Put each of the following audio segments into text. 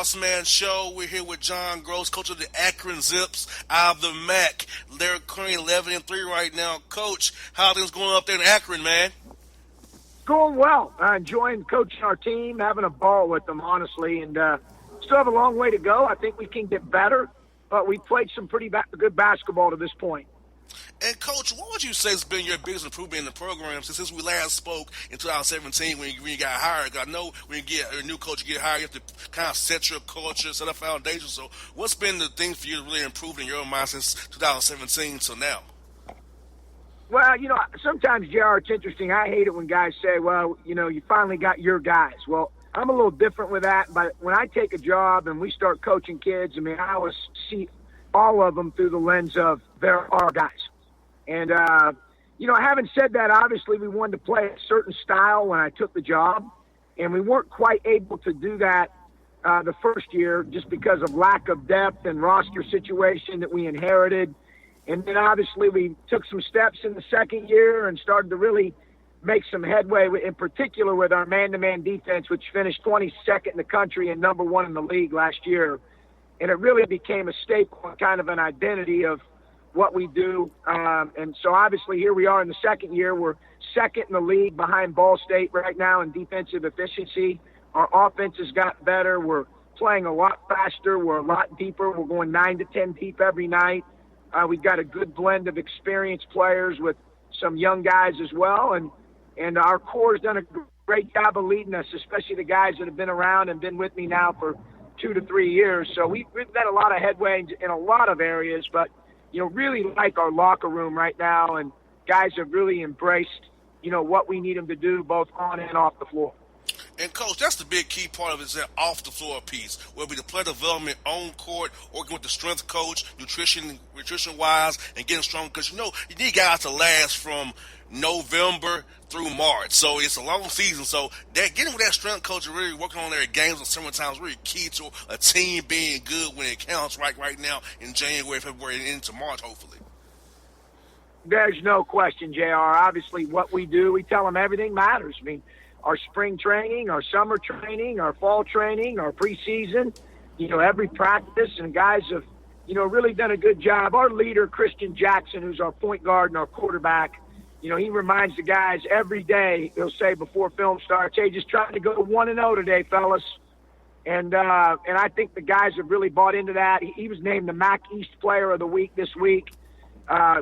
Bossman Show. We're here with John Gross, coach of the Akron Zips out of the MAC. They're currently 11-3 right now. Coach, how are things going up there in Akron, man? Going well. Enjoying coaching our team, having a ball with them, honestly, and still have a long way to go. I think we can get better, but we played some pretty good basketball to this point. And, Coach, what would you say has been your biggest improvement in the program since we last spoke in 2017 when you got hired? 'Cause I know when you get a new coach, you get hired, you have to kind of set your culture, set a foundation. So what's been the thing for you to really improve in your mind since 2017 to now? Well, sometimes, JR, it's interesting. I hate it when guys say, well, you finally got your guys. Well, I'm a little different with that. But when I take a job and we start coaching kids, I always see all of them through the lens of they're our guys. And, having said that, obviously we wanted to play a certain style when I took the job, and we weren't quite able to do that the first year just because of lack of depth and roster situation that we inherited. And then obviously we took some steps in the second year and started to really make some headway, in particular with our man-to-man defense, which finished 22nd in the country and number one in the league last year. And it really became a staple and kind of an identity of what we do. And so obviously here we are in the second year. We're second in the league behind Ball State right now in defensive efficiency. Our offense has got better. We're playing a lot faster. We're a lot deeper. We're going 9 to 10 deep every night. We've got a good blend of experienced players with some young guys as well. And our core has done a great job of leading us, especially the guys that have been around and been with me now for 2 to 3 years. So we've done a lot of headway in a lot of areas, but really like our locker room right now, and guys have really embraced, what we need them to do both on and off the floor. And, Coach, that's the big key part of it is that off-the-floor piece, whether it be the player development on court, working with the strength coach, nutrition-wise, and getting strong. Because, you need guys to last from November through March. So it's a long season. So getting with that strength coach and really working on their games in summertime is really key to a team being good when it counts right now in January, February, and into March, hopefully. There's no question, JR. Obviously, what we do, we tell them everything matters. Our spring training, our summer training, our fall training, our preseason, every practice, and guys have, really done a good job. Our leader, Christian Jackson, who's our point guard and our quarterback, he reminds the guys every day, he'll say before film starts, hey, just trying to go 1-0 today, fellas. And I think the guys have really bought into that. He was named the MAC East Player of the Week this week.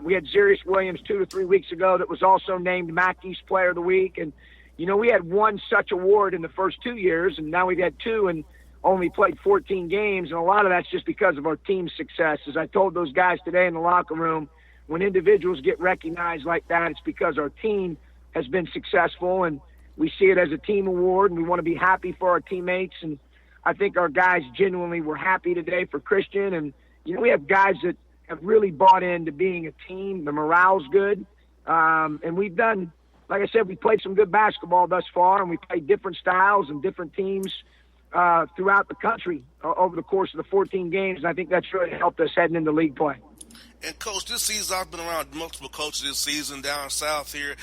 We had Zarius Williams 2 to 3 weeks ago that was also named MAC East Player of the Week. And, we had one such award in the first 2 years, and now we've had two and only played 14 games. And a lot of that's just because of our team's success. As I told those guys today in the locker room, when individuals get recognized like that, it's because our team has been successful, and we see it as a team award, and we want to be happy for our teammates. And I think our guys genuinely were happy today for Christian. And, we have guys that have really bought into being a team. The morale's good. And we've done, like I said, we played some good basketball thus far, and we played different styles and different teams throughout the country over the course of the 14 games. And I think that's really helped us heading into league play. And, Coach, this season I've been around multiple coaches this season down south here,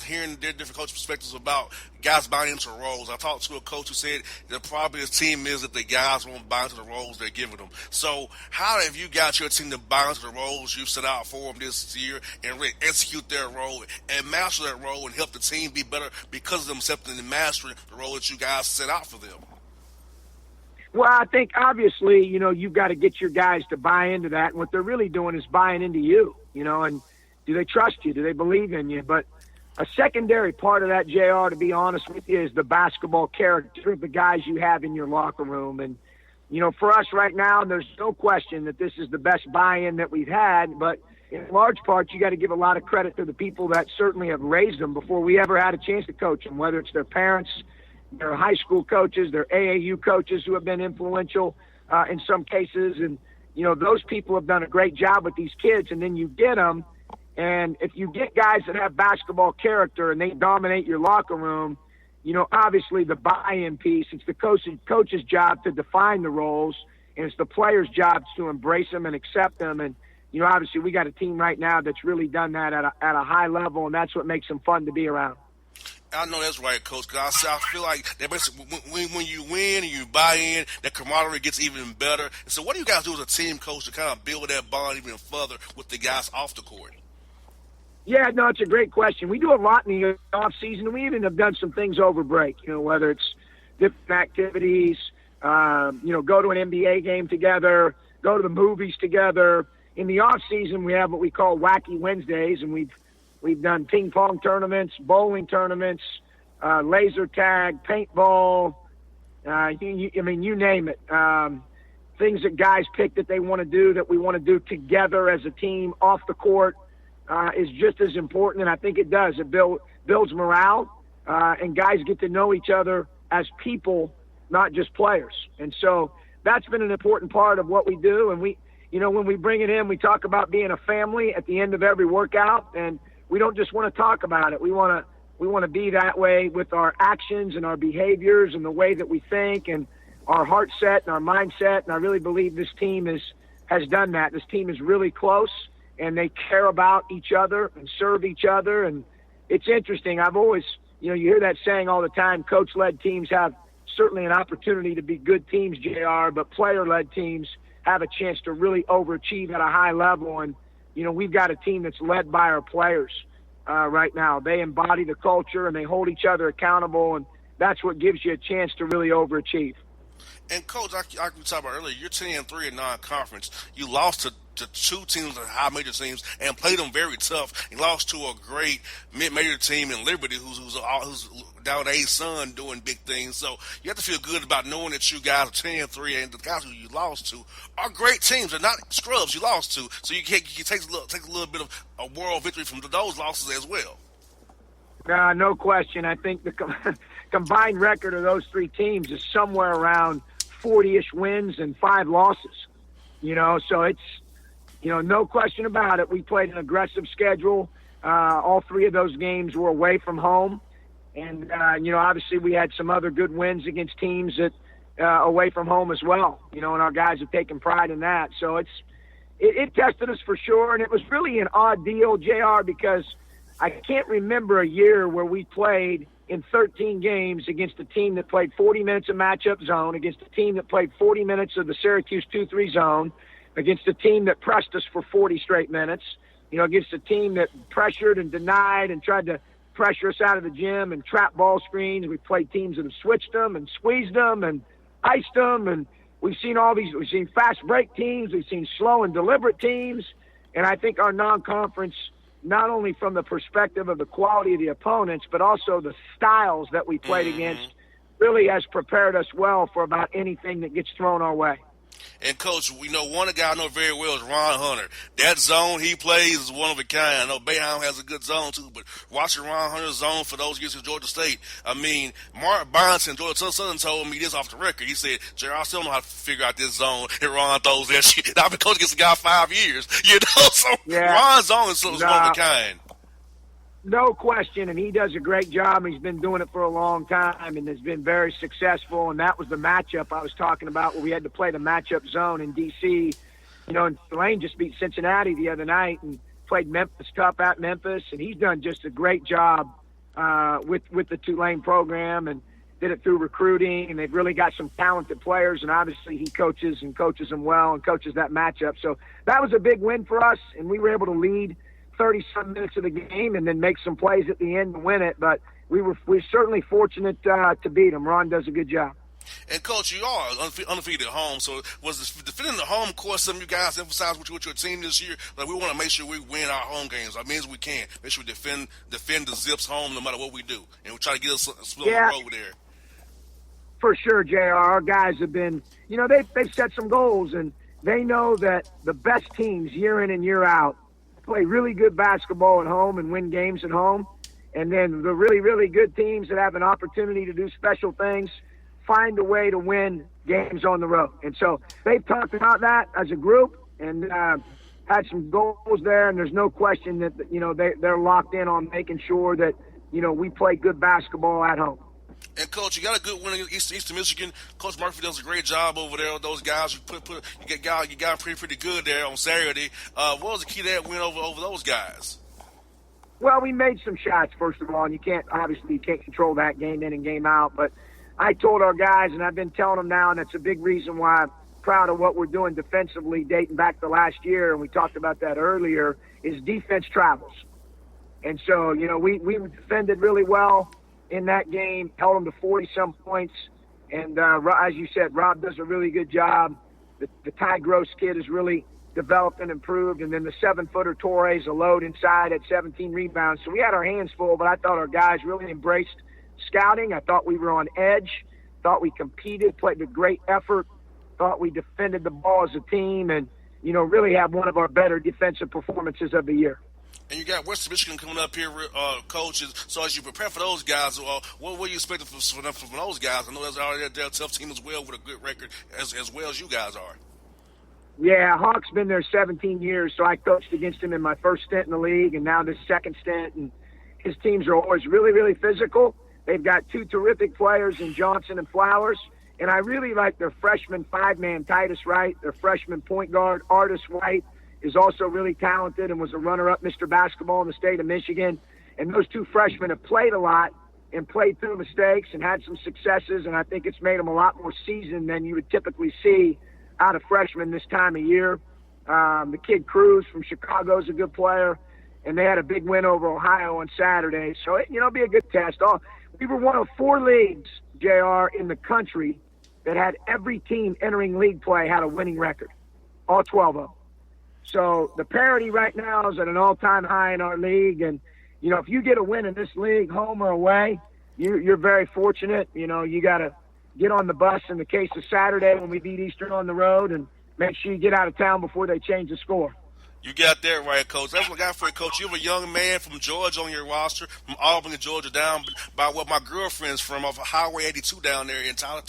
hearing their different coach perspectives about guys buying into roles. I talked to a coach who said that probably his team is that the guys won't buy into the roles they're giving them. So how have you got your team to buy into the roles you set out for them this year and really execute their role and master that role and help the team be better because of them accepting and mastering the role that you guys set out for them? Well, I think obviously, you've got to get your guys to buy into that. And what they're really doing is buying into you, and do they trust you? Do they believe in you? But a secondary part of that, JR, to be honest with you, is the basketball character of the guys you have in your locker room. And, for us right now, there's no question that this is the best buy-in that we've had. But in large part, you got to give a lot of credit to the people that certainly have raised them before we ever had a chance to coach them, whether it's their parents, their high school coaches, their AAU coaches who have been influential in some cases. And, those people have done a great job with these kids. And then you get them, and if you get guys that have basketball character and they dominate your locker room, obviously the buy-in piece, it's the coach's job to define the roles, and it's the players' job to embrace them and accept them. And, obviously we got a team right now that's really done that at a high level, and that's what makes them fun to be around. I know that's right, Coach. Cause I feel like that basically when you win and you buy in, that camaraderie gets even better. And so, what do you guys do as a team, Coach, to kind of build that bond even further with the guys off the court? Yeah, no, it's a great question. We do a lot in the off season, and we even have done some things over break. Whether it's different activities, go to an NBA game together, go to the movies together. In the off season, we have what we call Wacky Wednesdays, and we've done ping pong tournaments, bowling tournaments, laser tag, paintball. You name it. Things that guys pick that they want to do, that we want to do together as a team off the court. Is just as important, and I think it does. It builds morale, and guys get to know each other as people, not just players. And so that's been an important part of what we do. And when we bring it in, we talk about being a family at the end of every workout, and we don't just want to talk about it. We want to be that way with our actions and our behaviors and the way that we think and our heart set and our mindset. And I really believe this team has done that. This team is really close, and they care about each other and serve each other. And it's interesting. I've always, you hear that saying all the time, coach-led teams have certainly an opportunity to be good teams, JR, but player-led teams have a chance to really overachieve at a high level. And, we've got a team that's led by our players right now. They embody the culture, and they hold each other accountable, and that's what gives you a chance to really overachieve. And Coach, like we talked about earlier, you're 10-3 in non-conference. You lost to two teams, high major teams, and played them very tough. You lost to a great mid-major team in Liberty, who's down A Sun doing big things. So you have to feel good about knowing that you guys are 10-3, and the guys who you lost to are great teams. They're not scrubs you lost to. So you take a little bit of a world victory from those losses as well. No question. I think the combined record of those three teams is somewhere around 40-ish wins and 5 losses. So it's, no question about it. We played an aggressive schedule. All 3 of those games were away from home. And, obviously we had some other good wins against teams that away from home as well, and our guys have taken pride in that. So it tested us for sure. And it was really an odd deal, JR, because I can't remember a year where we played in 13 games against a team that played 40 minutes of matchup zone, against a team that played 40 minutes of the Syracuse 2-3 zone, against a team that pressed us for 40 straight minutes, against a team that pressured and denied and tried to pressure us out of the gym and trap ball screens. We played teams that have switched them and squeezed them and iced them. And we've seen we've seen fast break teams. We've seen slow and deliberate teams. And I think our non-conference, not only from the perspective of the quality of the opponents, but also the styles that we played against, really has prepared us well for about anything that gets thrown our way. And, Coach, we know one guy I know very well is Ron Hunter. That zone he plays is one of a kind. I know Bayheim has a good zone, too, but watching Ron Hunter's zone for those years at Georgia State, Mark Bonson, Georgia Southern, told me this off the record. He said, Jerry, I still don't know how to figure out this zone, and Ron throws that shit. I've been coaching against the guy 5 years, so yeah. Ron's zone is one of a kind. No question, and he does a great job. He's been doing it for a long time and has been very successful, and that was the matchup I was talking about where we had to play the matchup zone in D.C. And Tulane just beat Cincinnati the other night and played Memphis tough at Memphis, and he's done just a great job with the Tulane program and did it through recruiting, and they've really got some talented players, and obviously he coaches them well and coaches that matchup. So that was a big win for us, and we were able to lead 30-some minutes of the game and then make some plays at the end to win it. But we're certainly fortunate to beat him. Ron does a good job. And, Coach, you are undefeated at home. So was defending the home court something you guys emphasize with your team this year? Like, we want to make sure we win our home games. I mean, as we can. Make sure we defend the Zips home no matter what we do. And we try to get us a split on the road there. For sure, JR. Our guys have been, they've set some goals, and they know that the best teams year in and year out play really good basketball at home and win games at home. And then the really, really good teams that have an opportunity to do special things find a way to win games on the road. And so they've talked about that as a group and had some goals there. And there's no question that, they're locked in on making sure that, we play good basketball at home. And, Coach, you got a good win against Eastern Michigan. Coach Murphy does a great job over there with those guys. You got pretty good there on Saturday. What was the key to that win over those guys? Well, we made some shots, first of all, and you can't control that game in and game out. But I told our guys, and I've been telling them now, and it's a big reason why I'm proud of what we're doing defensively dating back to last year, and we talked about that earlier, is defense travels. And so, we defended really well in that game, held them to 40-some points. And as you said, Rob does a really good job. The Ty Gross kid has really developed and improved. And then the 7-footer Torres, a load inside at 17 rebounds. So we had our hands full, but I thought our guys really embraced scouting. I thought we were on edge, thought we competed, played with great effort, thought we defended the ball as a team, and, really had one of our better defensive performances of the year. And you got Western Michigan coming up here, coaches. So as you prepare for those guys, what were you expecting from those guys? I know they're a tough team as well with a good record as well as you guys are. Yeah, Hawk's been there 17 years, so I coached against him in my first stint in the league and now this second stint. And his teams are always really, really physical. They've got two terrific players in Johnson and Flowers. And I really like their freshman five-man Titus Wright, their freshman point guard Artis White, is also really talented and was a runner-up Mr. Basketball in the state of Michigan. And those two freshmen have played a lot and played through mistakes and had some successes, and I think it's made them a lot more seasoned than you would typically see out of freshmen this time of year. The kid Cruz from Chicago is a good player, and they had a big win over Ohio on Saturday. So, it'll be a good test. We were one of 4 leagues, JR, in the country that had every team entering league play had a winning record, all 12 of them. So the parity right now is at an all-time high in our league. And, if you get a win in this league, home or away, you're very fortunate. You got to get on the bus in the case of Saturday when we beat Eastern on the road and make sure you get out of town before they change the score. You got that right, Coach. That's what I got for you, Coach. You have a young man from Georgia on your roster, from Albany, Georgia, down by what my girlfriend's from, off of Highway 82 down there in Tyler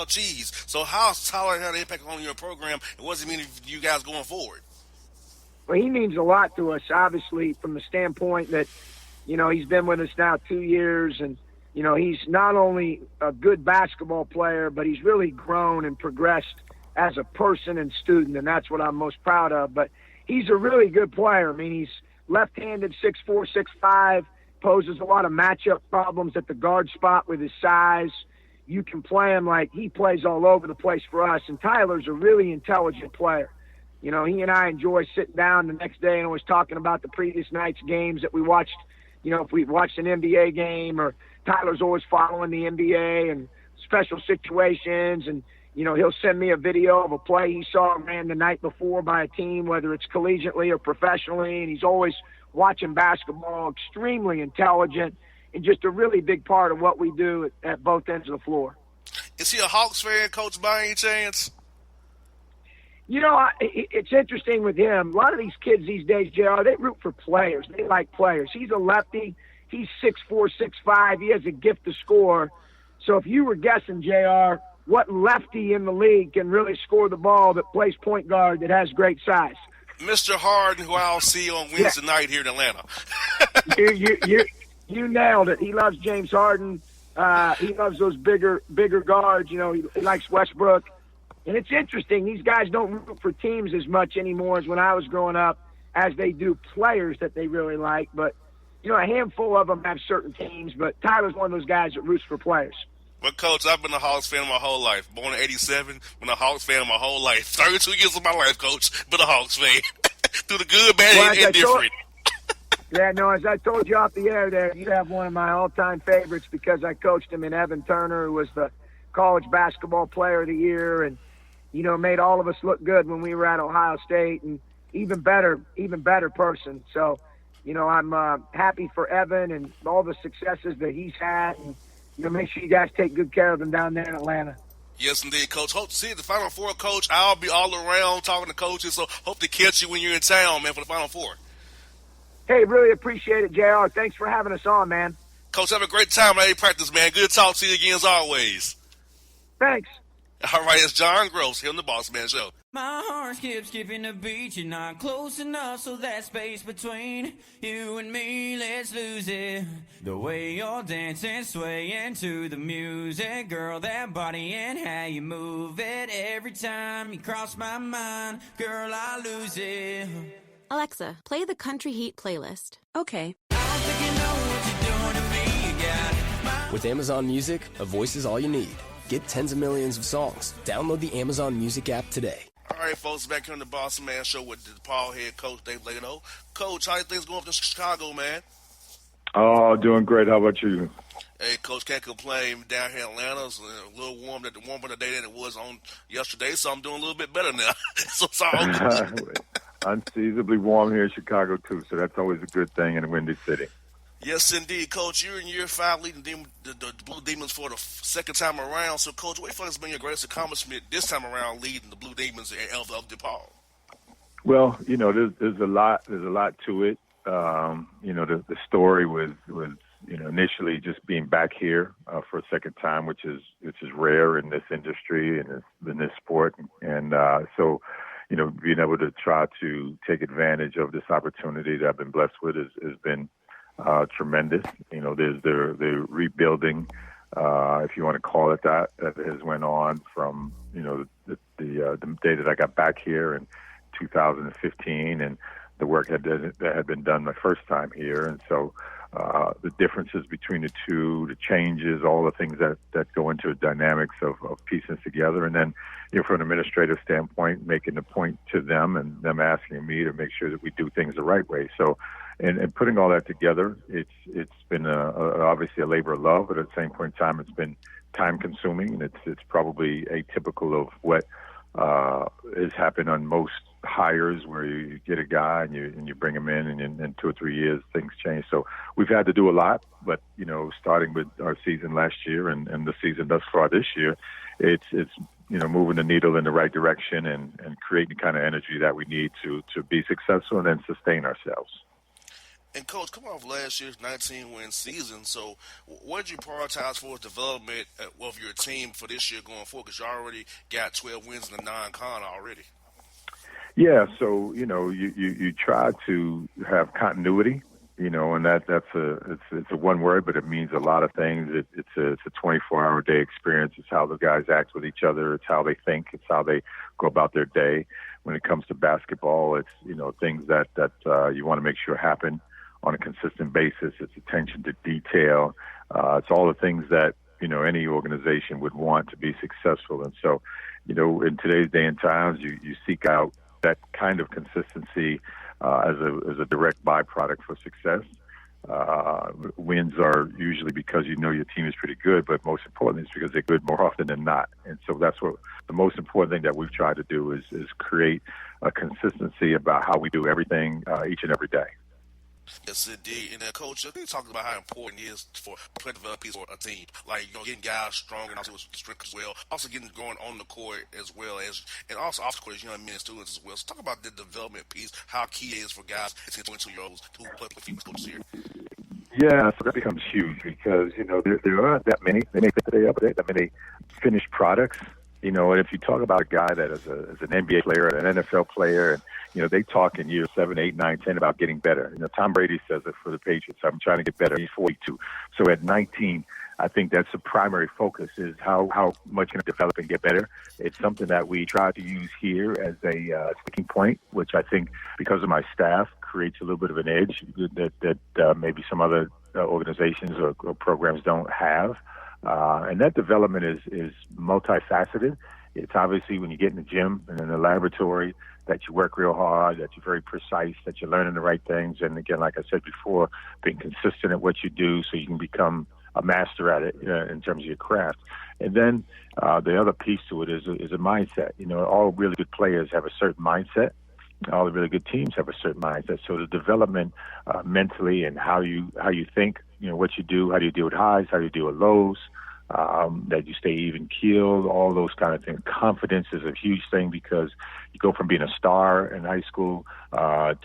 Cheese. So how's Tyler had an impact on your program, and what does it mean for you guys going forward? Well, he means a lot to us, obviously, from the standpoint that, he's been with us now 2 years, and, he's not only a good basketball player, but he's really grown and progressed as a person and student, and that's what I'm most proud of. But he's a really good player. I mean, he's left-handed, 6'4", 6'5", poses a lot of matchup problems at the guard spot with his size. You can play him like he plays all over the place for us, and Tyler's a really intelligent player. He and I enjoy sitting down the next day and always talking about the previous night's games that we watched. If we watched an NBA game, or Tyler's always following the NBA and special situations, and, he'll send me a video of a play he saw ran the night before by a team, whether it's collegiately or professionally, and he's always watching basketball, extremely intelligent, and just a really big part of what we do at both ends of the floor. Is he a Hawks fan, Coach, by any chance? It's interesting with him. A lot of these kids these days, JR, they root for players. They like players. He's a lefty. He's 6'4", 6'5". He has a gift to score. So if you were guessing, JR, what lefty in the league can really score the ball that plays point guard that has great size? Mr. Harden, who I'll see on Wednesday night here in Atlanta. You nailed it. He loves James Harden. He loves those bigger guards. He likes Westbrook. And it's interesting, these guys don't root for teams as much anymore as when I was growing up, as they do players that they really like. But, a handful of them have certain teams, but Tyler's one of those guys that roots for players. Well, Coach, I've been a Hawks fan my whole life. Born in 87, been a Hawks fan my whole life. 32 years of my life, Coach, been a Hawks fan. Through the good, bad, and different. As I told you off the air there, you have one of my all-time favorites because I coached him in Evan Turner, who was the college basketball player of the year, and made all of us look good when we were at Ohio State, and even better person. So, I'm happy for Evan and all the successes that he's had, and, make sure you guys take good care of him down there in Atlanta. Yes, indeed, Coach. Hope to see you at the Final Four, Coach. I'll be all around talking to coaches, so hope to catch you when you're in town, man, for the Final Four. Hey, really appreciate it, JR. Thanks for having us on, man. Coach, have a great time at practice, man. Good talk to you again as always. Thanks. All right, it's John Gross here on the Bossman Show. My heart skips skipping the beat. You're not close enough, so that space between you and me, let's lose it. The way you're dancing, swaying to the music, girl, that body and how you move it. Every time you cross my mind, girl, I lose it. Alexa, play the Country Heat playlist. Okay. I don't think you know what you're doing to me. You got my With Amazon Music, a voice is all you need. Get tens of millions of songs. Download the Amazon Music app today. All right, folks, back here on the Bossman Show with the DePaul head coach Dave Leno. Coach, how are things going up in Chicago, man? Oh, doing great. How about you? Hey, Coach, can't complain. Down here in Atlanta, it's a little warmer today than it was on yesterday, so I'm doing a little bit better now. So it's all good. Unseasonably warm here in Chicago, too, so that's always a good thing in a windy city. Yes, indeed, Coach. You're in year 5 leading the Blue Demons for the second time around. So, Coach, what do you think has been your greatest accomplishment this time around leading the Blue Demons of DePaul? Well, you know, there's a lot to it. You know, the story was you know, initially just being back here for a second time, which is rare in this industry and in this sport, and so, you know, being able to try to take advantage of this opportunity that I've been blessed with has been tremendous. You know, there's the rebuilding, if you want to call it that has went on from, you know, the day that I got back here in 2015, and the work that had been done my first time here. And so the differences between the two, the changes, all the things that go into the dynamics of piecing together. And then, you know, from an administrative standpoint, making the point to them and them asking me to make sure that we do things the right way. So, and putting all that together, it's been obviously a labor of love, but at the same point in time, it's been time consuming, and it's probably atypical of what has happened on most hires, where you get a guy and you bring him in, and in 2 or 3 years things change. So we've had to do a lot, but, you know, starting with our season last year and the season thus far this year, it's you know, moving the needle in the right direction and creating the kind of energy that we need to be successful and then sustain ourselves. And, Coach, coming off last year's 19-win season, so what did you prioritize for development of your team for this year going forward? Because you already got 12 wins in the non-con already. Yeah, so, you know, you try to have continuity, you know, and it's a one word, but it means a lot of things. It's a 24-hour day experience. It's how the guys act with each other. It's how they think. It's how they go about their day. When it comes to basketball, it's, you know, things that you want to make sure happen on a consistent basis. It's attention to detail. It's all the things that, you know, any organization would want to be successful. And so, you know, in today's day and times, you seek out that kind of consistency as a direct byproduct for success. Wins are usually because you know your team is pretty good, but most importantly, it's because they're good more often than not. And so that's what the most important thing that we've tried to do is create a consistency about how we do everything each and every day. Yes, indeed. And, Coach, I think talking about how important it is for player development for a team. Like, you know, getting guys stronger and also with strength as well. Also getting going on the court as well as, and also off the court as young men and students as well. So talk about the development piece, how key it is for guys to 22-year-olds who play for female coaches here. Yeah, so that becomes huge because, you know, there aren't that many, they make it today up, that many finished products. You know, and if you talk about a guy that is an NBA player and an NFL player, and, you know, they talk in years 7, 8, 9, 10 about getting better. You know, Tom Brady says it for the Patriots. I'm trying to get better. He's 42. So at 19, I think that's the primary focus is how much can I develop and get better. It's something that we try to use here as a sticking point, which I think because of my staff creates a little bit of an edge that maybe some other organizations or programs don't have. And that development is multifaceted. It's obviously when you get in the gym and in the laboratory that you work real hard, that you're very precise, that you're learning the right things. And again, like I said before, being consistent at what you do so you can become a master at it in terms of your craft. And then the other piece to it is a mindset. You know, all really good players have a certain mindset. All the really good teams have a certain mindset. So the development mentally and how you think, you know, what you do, how do you deal with highs, how do you deal with lows, that you stay even keeled, all those kind of things. Confidence is a huge thing because you go from being a star in high school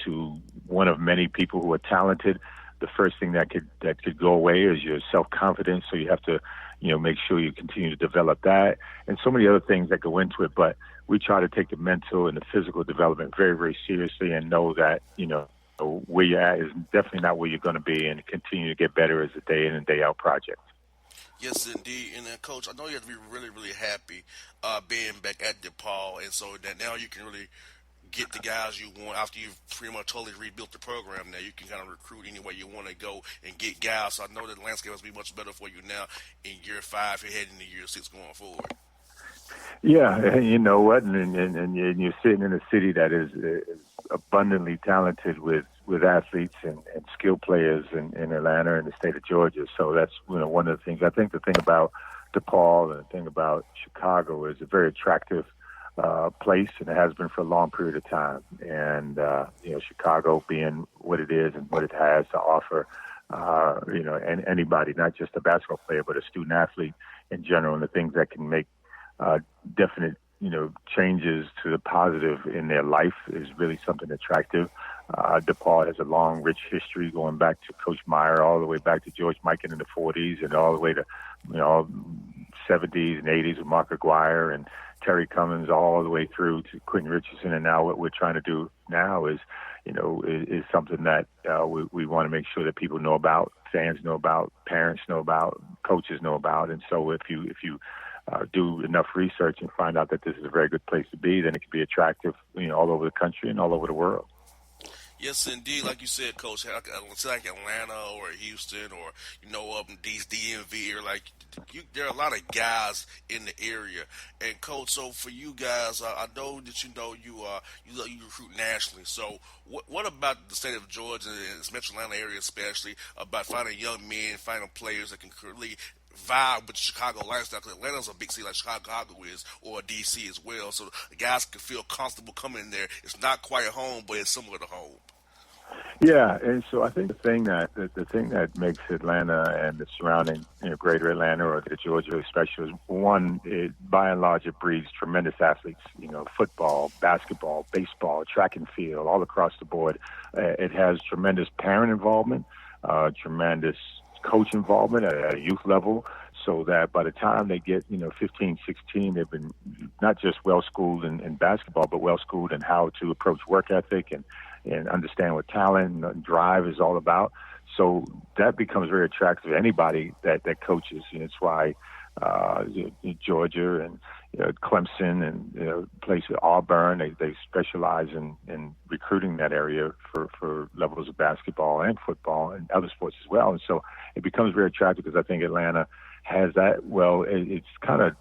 to one of many people who are talented. The first thing that could go away is your self-confidence. So you have to, you know, make sure you continue to develop that, and so many other things that go into it. But we try to take the mental and the physical development very, very seriously, and know that, you know, where you're at is definitely not where you're going to be, and continue to get better as a day in and day out project. Yes, indeed. And then, Coach, I know you have to be really, really happy being back at DePaul, and so that now you can really get the guys you want after you've pretty much totally rebuilt the program. Now you can kind of recruit any way you want to go and get guys. So I know that the landscape has to be much better for you now in year 5. You're heading into year 6 going forward. Yeah, and you know what, and you're sitting in a city that is abundantly talented with athletes and skilled players in Atlanta and the state of Georgia. So that's one of the things. I think the thing about DePaul and the thing about Chicago is a very attractive place, and it has been for a long period of time. And Chicago being what it is and what it has to offer, and anybody, not just a basketball player, but a student athlete in general, and the things that can make definite, changes to the positive in their life is really something attractive. DePaul has a long, rich history going back to Coach Meyer, all the way back to George Mikan in the 40s, and all the way to, 70s and 80s with Mark Aguirre and Terry Cummins, all the way through to Quentin Richardson. And now what we're trying to do now is something that we want to make sure that people know about, fans know about, parents know about, coaches know about. And so if you do enough research and find out that this is a very good place to be, then it can be attractive, all over the country and all over the world. Yes, indeed. Like you said, Coach, like Atlanta or Houston or, up in DMV, or there are a lot of guys in the area. And, Coach, so for you guys, I know that you recruit nationally. So what about the state of Georgia and its metro Atlanta area especially, about finding young men, finding players that can really vibe with the Chicago lifestyle? Because Atlanta's a big city like Chicago is, or DC as well. So the guys can feel comfortable coming in there. It's not quite home, but it's similar to home. Yeah, and so I think the thing that makes Atlanta and the surrounding, greater Atlanta or the Georgia especially, is one, by and large, it breeds tremendous athletes. Football, basketball, baseball, track and field, all across the board. It has tremendous parent involvement, tremendous coach involvement at a youth level, so that by the time they get 15, 16, they've been not just well schooled in basketball, but well schooled in how to approach work ethic and understand what talent and drive is all about. So that becomes very attractive to anybody that coaches. It's why Georgia and Clemson and places, Auburn, they specialize in recruiting that area for levels of basketball and football and other sports as well. And so it becomes very attractive because I think Atlanta has that. Well, it's kind of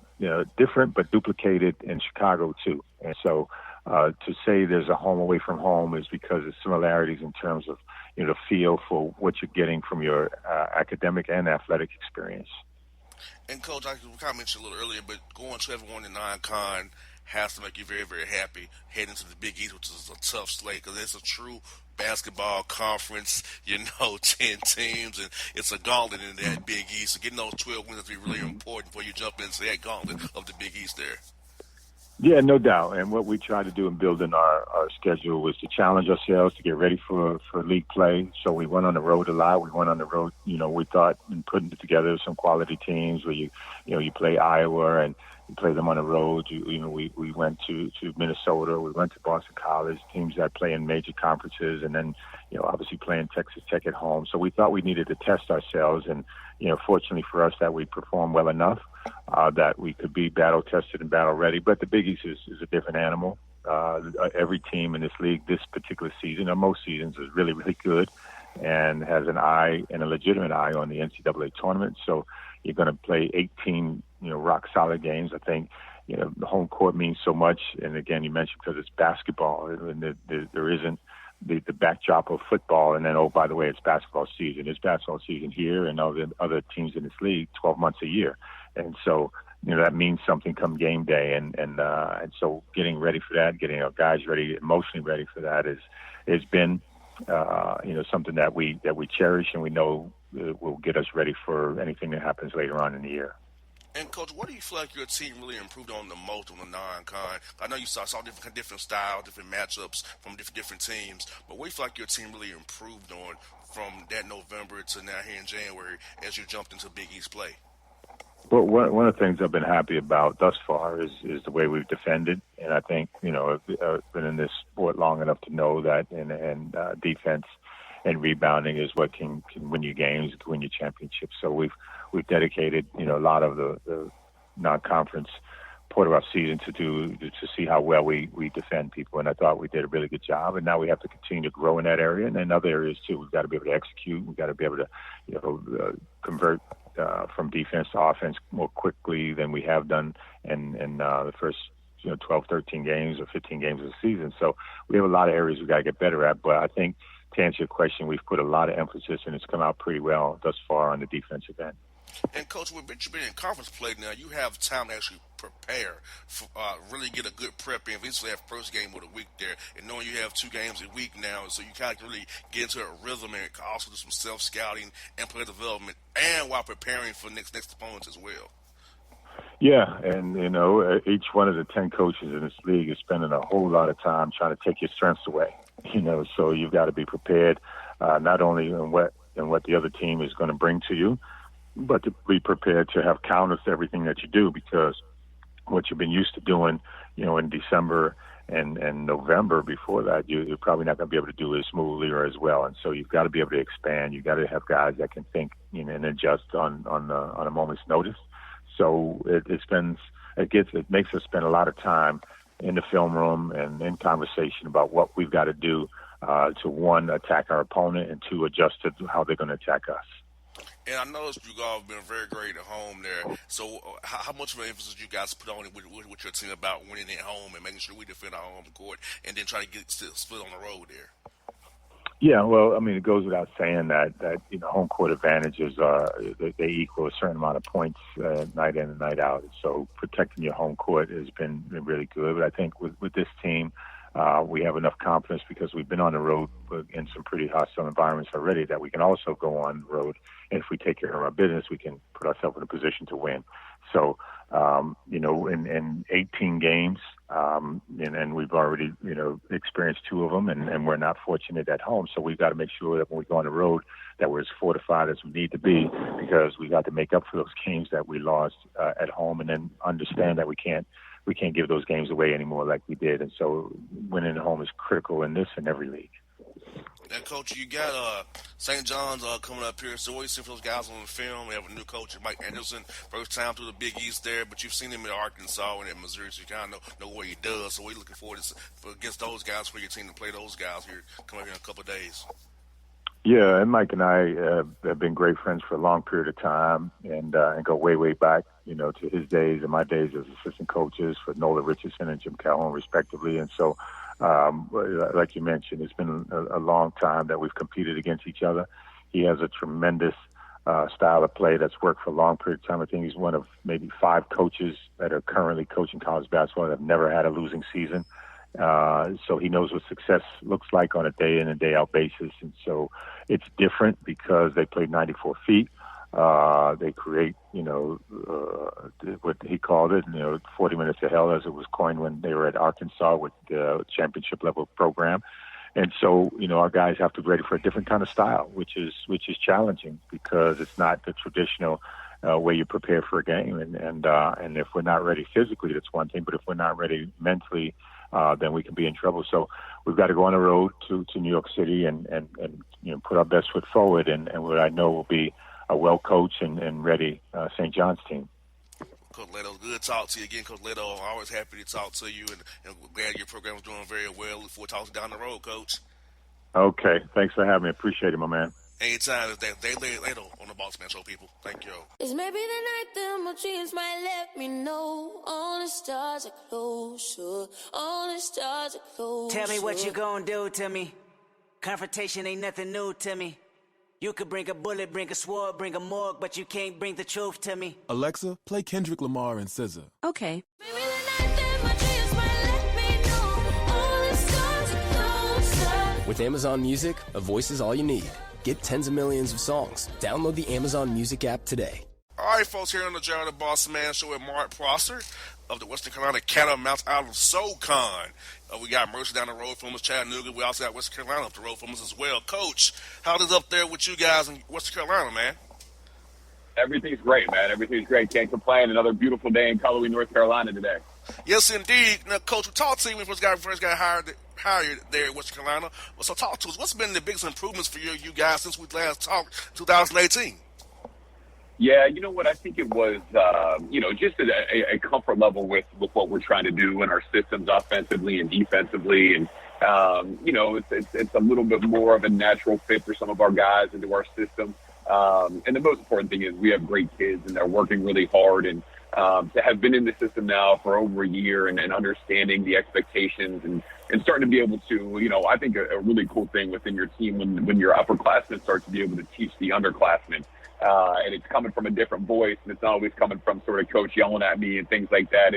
different but duplicated in Chicago too. And so to say there's a home away from home is because of similarities in terms of the feel for what you're getting from your academic and athletic experience. And, Coach, I kind of mentioned a little earlier, but going 12-1 in non-con has to make you very, very happy heading to the Big East, which is a tough slate because it's a true basketball conference, 10 teams, and it's a gauntlet in that Big East. So getting those 12 wins is really important before you jump into that gauntlet of the Big East there. Yeah, no doubt. And what we try to do in building our schedule was to challenge ourselves to get ready for league play. So we went on the road a lot. We went on the road, we thought in putting together some quality teams where you play Iowa and you play them on the road. We went to Minnesota. We went to Boston College, teams that play in major conferences, and then, obviously playing Texas Tech at home. So we thought we needed to test ourselves. And, fortunately for us that we performed well enough that we could be battle tested and battle ready. But the Big East is a different animal. Every team in this league this particular season, or most seasons, is really, really good and has an eye and a legitimate eye on the NCAA tournament. So you're going to play 18, rock solid games. I think, the home court means so much. And again, you mentioned because it's basketball and there isn't the backdrop of football. And then, oh, by the way, it's basketball season. It's basketball season here and all the other teams in this league 12 months a year. And so, that means something come game day. And so getting ready for that, getting our guys ready, emotionally ready for that has been, something that we cherish and we know will get us ready for anything that happens later on in the year. And, Coach, what do you feel like your team really improved on the most on the non-con? I know you saw different styles, different matchups from different teams, but what do you feel like your team really improved on from that November to now here in January as you jumped into Big East play? Well, one of the things I've been happy about thus far is the way we've defended. And I think, I've been in this sport long enough to know that and defense and rebounding is what can win you games, can win you championships. So we've dedicated, a lot of the non-conference part of our season to see how well we defend people, and I thought we did a really good job. And now we have to continue to grow in that area and in other areas too. We've got to be able to execute. We've got to be able to convert from defense to offense more quickly than we have done in the first 12, 13 games or 15 games of the season. So we have a lot of areas we got to get better at. But I think to answer your question, we've put a lot of emphasis, and it's come out pretty well thus far on the defensive end. And, Coach, with you being in conference play now, you have time to actually prepare, for, really get a good prep in. Eventually have first game of the week there, and knowing you have 2 games a week now, so you kind of really get into a rhythm and also do some self-scouting and player development, and while preparing for next opponents as well. Yeah, and, each one of the 10 coaches in this league is spending a whole lot of time trying to take your strengths away, so you've got to be prepared, not only in what the other team is going to bring to you, but to be prepared to have counters to everything that you do, because what you've been used to doing, in December and November before that, you're probably not going to be able to do as smoothly or as well. And so you've got to be able to expand. You've got to have guys that can think and adjust on a moment's notice. So it makes us spend a lot of time in the film room and in conversation about what we've got to do to, 1, attack our opponent, and 2, adjust to how they're going to attack us. And I noticed you guys have been very great at home there. So how much of an emphasis you guys put on it with your team about winning at home and making sure we defend our home court and then try to get split on the road there? Yeah, well, I mean, it goes without saying that home court advantages they equal a certain amount of points night in and night out. So protecting your home court has been really good. But I think with this team, we have enough confidence because we've been on the road in some pretty hostile environments already that we can also go on the road. And if we take care of our business, we can put ourselves in a position to win. So, in 18 games, and we've already, experienced 2 of them, and we're not fortunate at home. So we've got to make sure that when we go on the road that we're as fortified as we need to be, because we got to make up for those games that we lost at home, and then understand that we can't give those games away anymore like we did. And so winning at home is critical in this and every league. And, Coach, you got St. John's coming up here. So always see those guys on the film. We have a new coach, Mike Anderson, first time through the Big East there. But you've seen him in Arkansas and in Missouri, so you kind of know what he does. So we're looking forward to against those guys for your team to play those guys here coming here in a couple of days. Yeah, and Mike and I have been great friends for a long period of time, and go way, way back, to his days and my days as assistant coaches for Nola Richardson and Jim Calhoun, respectively. And so, like you mentioned, it's been a long time that we've competed against each other. He has a tremendous style of play that's worked for a long period of time. I think he's one of maybe 5 coaches that are currently coaching college basketball that have never had a losing season. So he knows what success looks like on a day in and day out basis. And so it's different because they play 94 feet. They create, what he called it, 40 minutes of hell, as it was coined when they were at Arkansas with the championship level program. And so, our guys have to be ready for a different kind of style, which is challenging because it's not the traditional way you prepare for a game. And if we're not ready physically, that's one thing. But if we're not ready mentally, then we can be in trouble. So we've got to go on the road to New York City and put our best foot forward. And what I know will be a well-coached and ready St. John's team. Coach Leto, good to talk to you again, Coach Leto. I'm always happy to talk to you, and glad your program is doing very well. Look forward to talking down the road, Coach. Okay. Thanks for having me. Appreciate it, my man. Anytime. They Leto on the Bossman Show, people. Thank you. It's maybe the night that my dreams might let me know. All the stars are closer. All the stars are closer. Tell me what you gonna do to me. Confrontation ain't nothing new to me. You could bring a bullet, bring a sword, bring a morgue, but you can't bring the truth to me. Alexa, play Kendrick Lamar and SZA. Okay. Maybe the night that my dreams might let me know. All the stars are closer. With Amazon Music, a voice is all you need. Get tens of millions of songs. Download the Amazon Music app today. All right, folks, here on the Jared the Boss Man Show with Mark Prosser of the Western Carolina Catamounts out of SoCon. We got Mercer down the road from us, Chattanooga. We also got Western Carolina up the road from us as well. Coach, how is it up there with you guys in Western Carolina, man? Everything's great, man. Everything's great. Can't complain. Another beautiful day in Cullowhee, North Carolina today. Yes, indeed. Now, Coach, we talked to you when we first got hired there in Western Carolina. So talk to us. What's been the biggest improvements for you guys since we last talked 2018? Yeah, you know what? I think it was, just a comfort level with what we're trying to do in our systems offensively and defensively. And, it's a little bit more of a natural fit for some of our guys into our system. And the most important thing is we have great kids and they're working really hard. And to have been in the system now for over a year and understanding the expectations and starting to be able to, I think a really cool thing within your team when your upperclassmen start to be able to teach the underclassmen. And it's coming from a different voice, and it's not always coming from sort of coach yelling at me and things like that.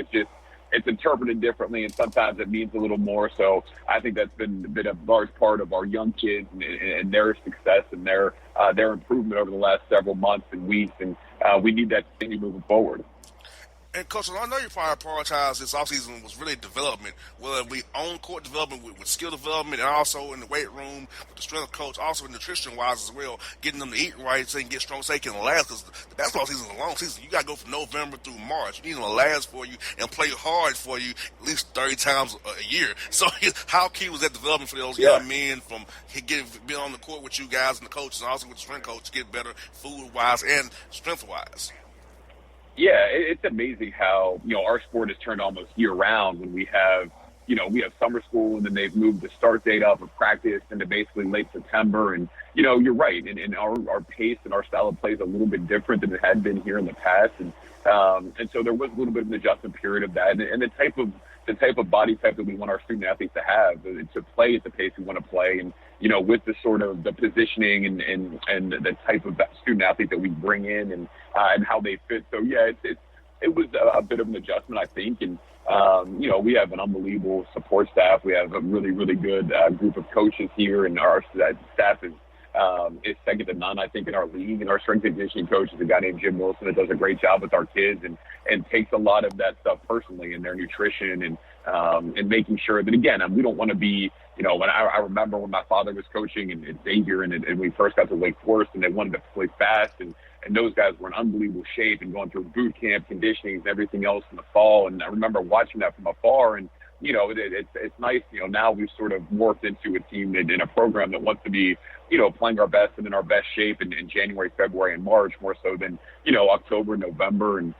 It's interpreted differently, and sometimes it means a little more. So I think that's been a large part of our young kids and their success and their improvement over the last several months and weeks. And we need that to continue moving forward. And, Coach, I know you probably prioritized this offseason was really development, whether it be on-court development with skill development and also in the weight room with the strength coach, also nutrition-wise as well, getting them to eat right so they can get strong so they can last. Because the basketball season is a long season. You got to go from November through March. You need them to last for you and play hard for you at least 30 times a year. So how key was that development for those young men from being on the court with you guys and the coaches and also with the strength coach to get better food-wise and strength-wise? Yeah, it's amazing how, our sport is turned almost year-round when we have summer school and then they've moved the start date up of practice into basically late September. And, you're right. And our pace and our style of play is a little bit different than it had been here in the past. And so there was a little bit of an adjustment period of that. And the type of body type that we want our student athletes to have, to play at the pace we want to play. And, with the sort of the positioning and the type of student athlete that we bring in and how they fit. So, yeah, it was a bit of an adjustment, I think. And, we have an unbelievable support staff. We have a really, really good group of coaches here, and our staff is second to none, I think, in our league. And our strength and conditioning coach is a guy named Jim Wilson that does a great job with our kids and takes a lot of that stuff personally in their nutrition and making sure that, again, we don't want to be, when I remember when my father was coaching and Xavier and we first got to Wake Forest and they wanted to play fast and those guys were in unbelievable shape and going through boot camp conditioning and everything else in the fall. And I remember watching that from afar and, it's nice, now we've sort of morphed into a team in a program that wants to be, playing our best and in our best shape in January, February, and March, more so than, October, November, and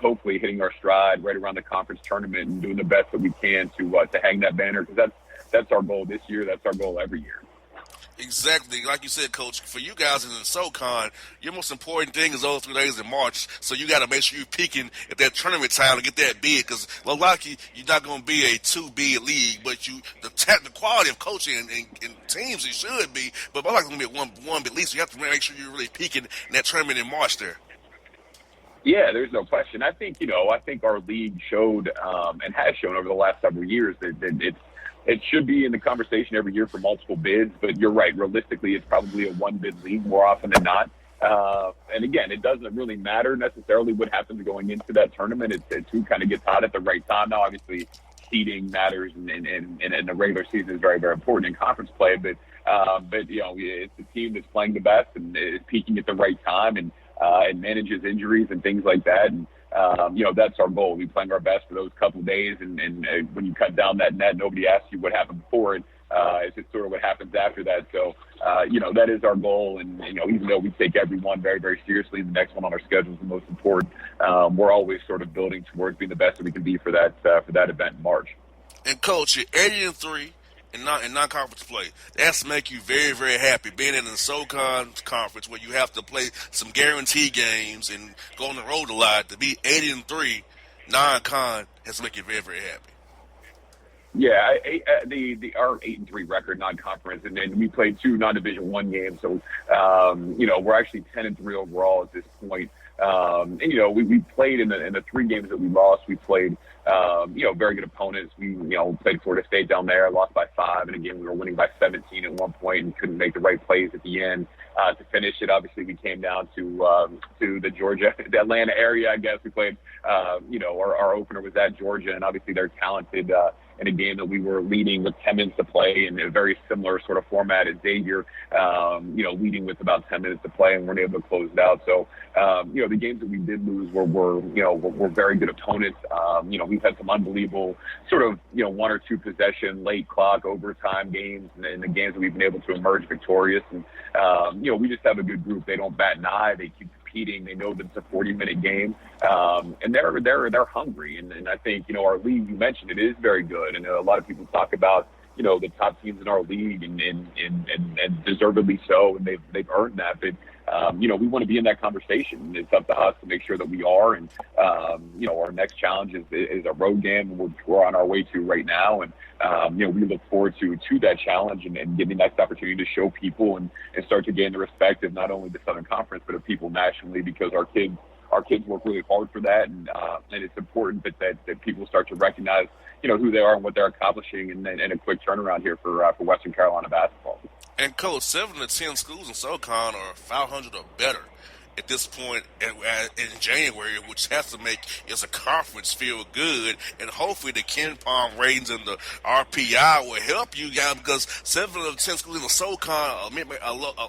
hopefully hitting our stride right around the conference tournament and doing the best that we can to hang that banner, because that's our goal this year. That's our goal every year. Exactly. Like you said, Coach, for you guys in the SoCon, your most important thing is those 3 days in March. So you got to make sure you're peaking at that tournament time to get that bid, because likely you're not going to be a 2-bid league, but the quality of coaching and teams it should be, but I'm likely going to be at one bid league. So you have to make sure you're really peaking in that tournament in March there. Yeah, there's no question. I think our league showed and has shown over the last several years that it should be in the conversation every year for multiple bids, but you're right. Realistically, it's probably a 1-bid league more often than not. And again, it doesn't really matter necessarily what happens going into that tournament. It's who kind of gets hot at the right time. Now, obviously, seeding matters, and the regular season is very, very important in conference play. But it's the team that's playing the best and is peaking at the right time and manages injuries and things like that. And that's our goal. We're playing our best for those couple of days, and when you cut down that net, nobody asks you what happened before it. It's just sort of what happens after that. So, that is our goal. And, even though we take every one very, very seriously, the next one on our schedule is the most important. We're always sort of building towards being the best that we can be for that event in March. And, Coach, you're 80-3 in non-conference play. That's make you very, very happy. Being in the SoCon conference where you have to play some guarantee games and go on the road a lot, to be 80-3 non-con has to make you very, very happy. Yeah, our 8-3 record non-conference, and then we played 2 non-Division I games, so we're actually 10-3 overall at this point. We played in the 3 games that we lost. We played very good opponents. We played Florida State down there, lost by 5, and again we were winning by 17 at one point and couldn't make the right plays at the end to finish it. Obviously, we came down to the Atlanta area. I guess we played. Our opener was at Georgia, and obviously they're talented. In a game that we were leading with 10 minutes to play in a very similar sort of format as Xavier, leading with about 10 minutes to play and weren't able to close it out. So, the games that we did lose were very good opponents. We've had some unbelievable sort of, 1 or 2 possession, late clock, overtime games, and the games that we've been able to emerge victorious. And, we just have a good group. They don't bat an eye. They keep competing. They know that it's a 40-minute game, and they're hungry. And I think, our league, you mentioned, it is very good. And a lot of people talk about, the top teams in our league, and deservedly so, and they've earned that. But we want to be in that conversation. It's up to us to make sure that we are. And our next challenge is a road game we're on our way to right now. And we look forward to that challenge and getting the next opportunity to show people and start to gain the respect of not only the Southern Conference but of people nationally, because our kids work really hard for that, and it's important that people start to recognize who they are and what they're accomplishing, and a quick turnaround here for Western Carolina basketball. And Coach, 7 to 10 schools in SoCon are 500 or better at this point in January, which has to make as a conference feel good, and hopefully the Ken Palm ratings and the RPI will help you guys, because 7 of 10 schools in the SoCon,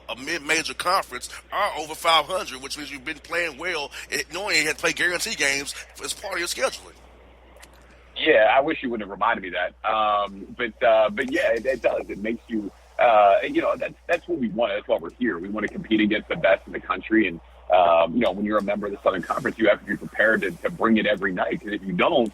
a mid-major conference, are over 500, which means you've been playing well, knowing you had to play guarantee games as part of your scheduling. Yeah, I wish you would have reminded me that. But yeah, it does. It makes you, that's what we want. That's why we're here. We want to compete against the best in the country. And, when you're a member of the Southern Conference, you have to be prepared to bring it every night. Because if you don't,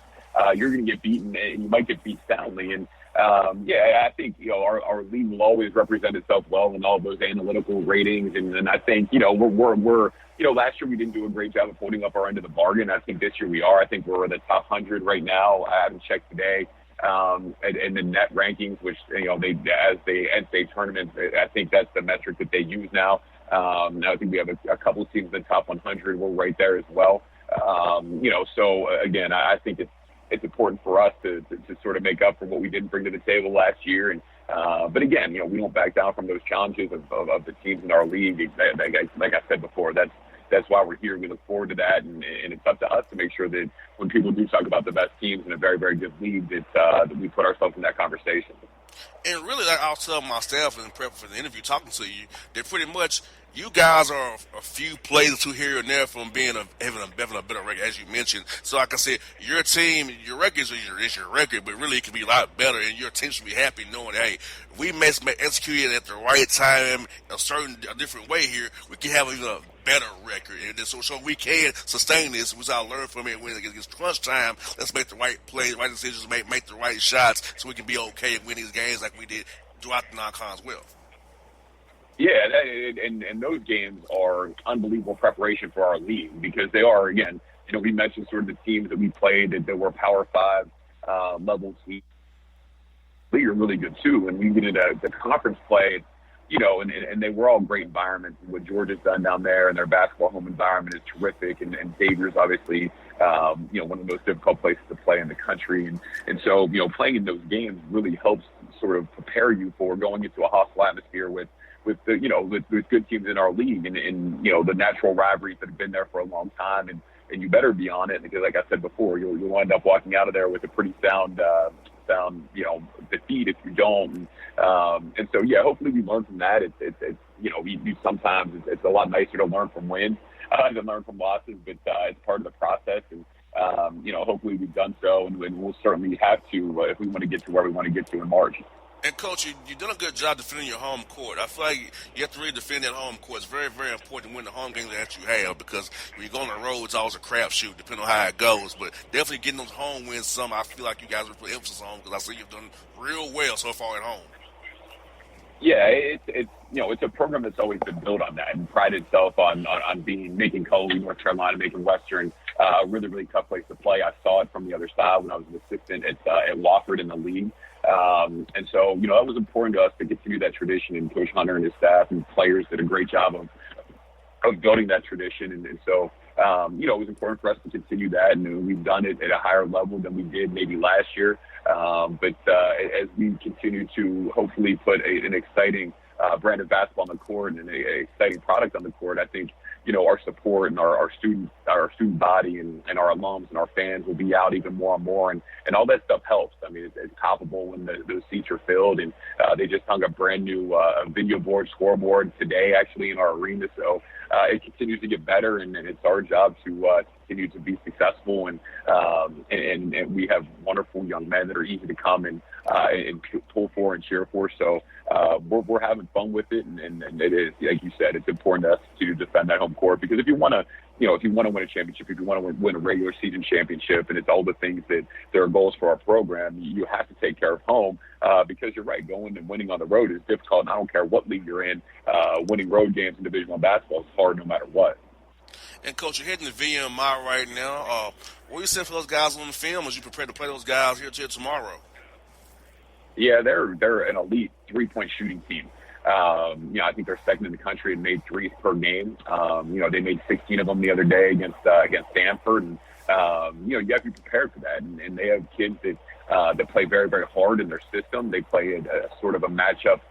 you're going to get beaten, and you might get beat soundly. And, I think, our league will always represent itself well in all those analytical ratings. And I think, we're last year we didn't do a great job of holding up our end of the bargain. I think this year we are. I think we're in the top 100 right now. I haven't checked today. And the net rankings, which, as the NCAA tournament, I think that's the metric that they use now. Now I think we have a couple of teams in the top 100. We're right there as well. So again, I think it's important for us to sort of make up for what we didn't bring to the table last year. And, but again, we don't back down from those challenges of the teams in our league. Like I said before, that's why we're here. We look forward to that, and it's up to us to make sure that when people do talk about the best teams in a very, very good league, that we put ourselves in that conversation. And really, like I'll tell my staff in prep for the interview, talking to you, that pretty much you guys are a few plays to here and there from having a better record, as you mentioned. So, like I said, your team, your record is your record, but really it can be a lot better, and your team should be happy knowing, hey, if we may execute it at the right time, a different way here, we can have even a better record. And so we can sustain this. We all learn from it when it gets crunch time. Let's make the right plays, right decisions, make the right shots, so we can be okay and win these games like we did throughout the non-con as well. Yeah, and those games are unbelievable preparation for our league, because they are, again, we mentioned sort of the teams that we played that were Power 5 level teams. They are really good too, and we get into the conference play, and they were all great environments. What Georgia's done down there, and their basketball home environment is terrific, and Xavier's obviously one of the most difficult places to play in the country, and so playing in those games really helps sort of prepare you for going into a hostile atmosphere with good teams in our league, and the natural rivalries that have been there for a long time, and you better be on it, because like I said before, you'll end up walking out of there with a pretty sound defeat if you don't. And so yeah, hopefully we learn from that. Sometimes it's a lot nicer to learn from wins than learn from losses, but it's part of the process, and hopefully we've done so, and we'll certainly have to if we want to get to where we want to get to in March. And, Coach, you've done a good job defending your home court. I feel like you have to really defend that home court. It's very, very important to win the home games that you have, because when you go on the road, it's always a crapshoot, depending on how it goes. But definitely getting those home wins, I feel like you guys would put emphasis on, because I see you've done real well so far at home. Yeah, it's a program that's always been built on that and prided itself on making Coley, North Carolina, making Western a really, really tough place to play. I saw it from the other side when I was an assistant at Wofford in the league. And so, that was important to us to continue that tradition, and Coach Hunter and his staff and players did a great job of building that tradition. And so, it was important for us to continue that, and we've done it at a higher level than we did maybe last year. But as we continue to hopefully put an exciting brand of basketball on the court and an exciting product on the court, I think, our support and our student body and our alums and our fans will be out even more and more, and all that stuff helps. I mean, it's palpable when those seats are filled, and they just hung a brand new video board, scoreboard today actually in our arena. So it continues to get better, and it's our job to continue to be successful, and we have wonderful young men that are easy to come and and pull for and cheer for. So we're having fun with it, and it is, like you said, it's important to us to defend that home court, because if you want to win a championship, if you want to win a regular season championship, and it's all the things that there are goals for our program, you have to take care of home, because you're right, going and winning on the road is difficult, and I don't care what league you're in. Winning road games in Division I basketball is hard no matter what. And, Coach, you're heading to VMI right now. What are you saying for those guys on the film as you prepare to play those guys here till tomorrow? Yeah, they're an elite three-point shooting team. I think they're second in the country and made threes per game. They made 16 of them the other day against Stanford, and you have to be prepared for that. And they have kids that play very, very hard in their system. They play a sort of a matchup,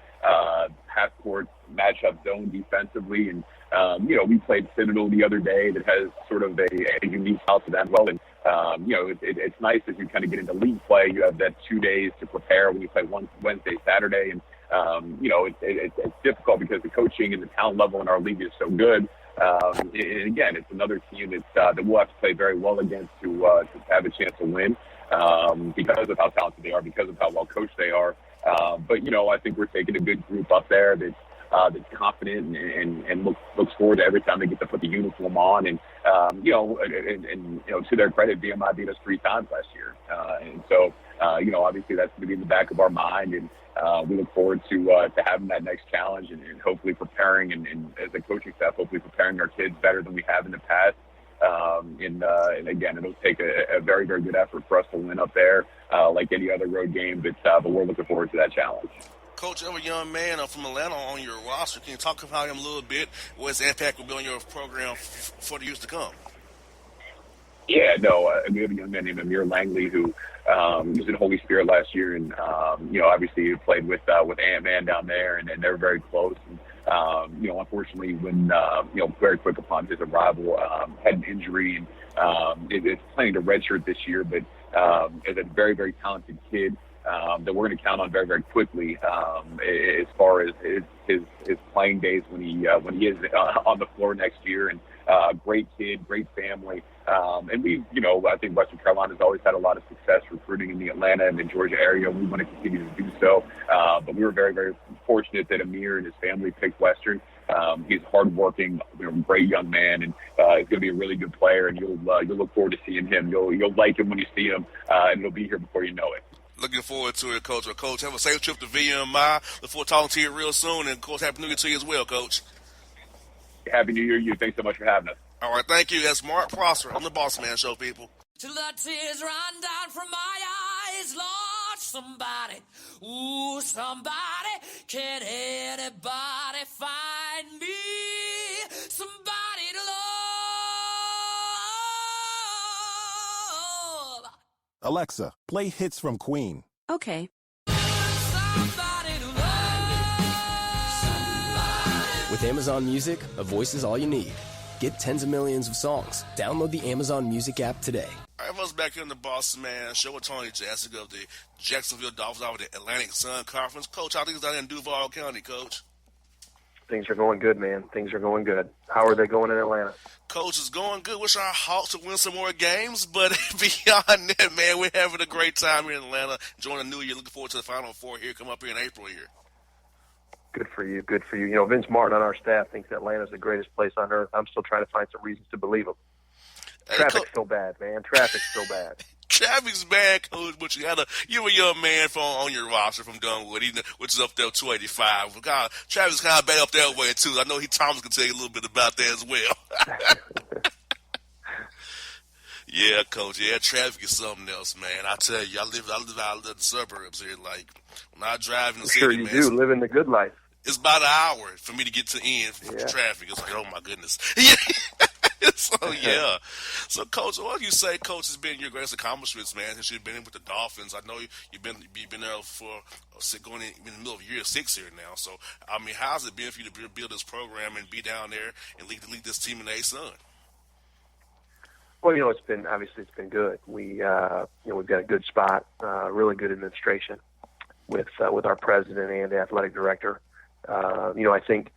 half-court matchup zone defensively, and we played Citadel the other day that has sort of a unique style to that as well. And it's nice as you kind of get into league play. You have that 2 days to prepare when you play Wednesday, Saturday, and it's difficult because the coaching and the talent level in our league is so good. And again, it's another team that we'll have to play very well against to have a chance to win, because of how talented they are, because of how well coached they are. But I think we're taking a good group up there that's confident and looks forward to every time they get to put the uniform on. And to their credit, VMI beat us 3 times last year, and so obviously that's going to be in the back of our mind, and we look forward to having that next challenge, and hopefully preparing, and as a coaching staff, hopefully preparing our kids better than we have in the past. And again, it'll take a very, very good effort for us to win up there, like any other road game, but we're looking forward to that challenge. Coach, you have a young man from Atlanta on your roster. Can you talk about him a little bit? What his impact will be on your program for the years to come? Yeah, no, we have a young man named Amir Langley who was in Holy Spirit last year, and obviously he played with Ant-Man down there, and they're very close. And unfortunately, when very quick upon his arrival, had an injury, and is planning to redshirt this year, but is a very, very talented kid that we're going to count on very, very quickly as far as his playing days when he is on the floor next year. And great kid, great family. And I think Western Carolina's always had a lot of success recruiting in the Atlanta and the Georgia area. We want to continue to do so. But we were very, very fortunate that Amir and his family picked Western. He's hardworking, great young man, and he's going to be a really good player. And you'll look forward to seeing him. You'll like him when you see him, and he'll be here before you know it. Looking forward to it, Coach. Well, Coach, have a safe trip to VMI. Look forward to talking to you real soon. And, of course, Happy New Year to you as well, Coach. Happy New Year to you. Thanks so much for having us. All right, thank you. That's Mark Prosser on the Bossman Show, people. Till the tears run down from my eyes, Lord, somebody, ooh, somebody, can anybody find me somebody to love? Alexa, play hits from Queen. Okay. With Amazon Music, a voice is all you need. Get tens of millions of songs. Download the Amazon Music app today. All right, us back here in the Bossman Show with Tony Jessica of the Jacksonville Dolphins out of the Atlantic Sun Conference. Coach, how things down in Duval County, Coach? Things are going good, man. Things are going good. How are they going in Atlanta? Coach, is going good. Wish our Hawks would win some more games, but beyond that, man, we're having a great time here in Atlanta, enjoying the new year. Looking forward to the Final Four here, come up here in April here. Good for you. Good for you. Vince Martin on our staff thinks Atlanta's the greatest place on earth. I'm still trying to find some reasons to believe him. Hey, Traffic's so bad, man. Traffic's so bad. Traffic's bad, Coach, but you a young man on your roster from Dunwood, which is up there 285. God, Traffic's kind of bad up that way too. I know Thomas can tell you a little bit about that as well. Yeah, Coach. Yeah, traffic is something else, man. I tell you, I live out of the suburbs here. Like when I drive in the city, sure you do. Living the good life. It's about an hour for me to get to the end for traffic. It's like, oh my goodness. So yeah. So Coach, what do you say, Coach, has been your greatest accomplishments, man, since you've been in with the Dolphins? I know you've been there for going in the middle of year 6 here now. So I mean, how's it been for you to build this program and be down there and lead this team in the A-Sun? Well, it's been good. We've got a good spot, really good administration with our president and athletic director. I think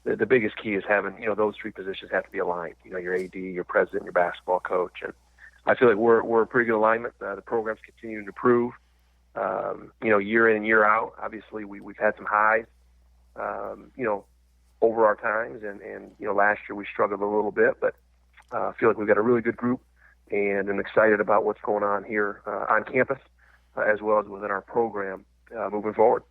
the biggest key is having, those three positions have to be aligned. Your AD, your president, your basketball coach. And I feel like we're a pretty good alignment. The program's continuing to improve. year in and year out. Obviously, we've had some highs, over our times, and last year we struggled a little bit, but I feel like we've got a really good group, and I'm excited about what's going on here on campus, as well as within our program moving forward.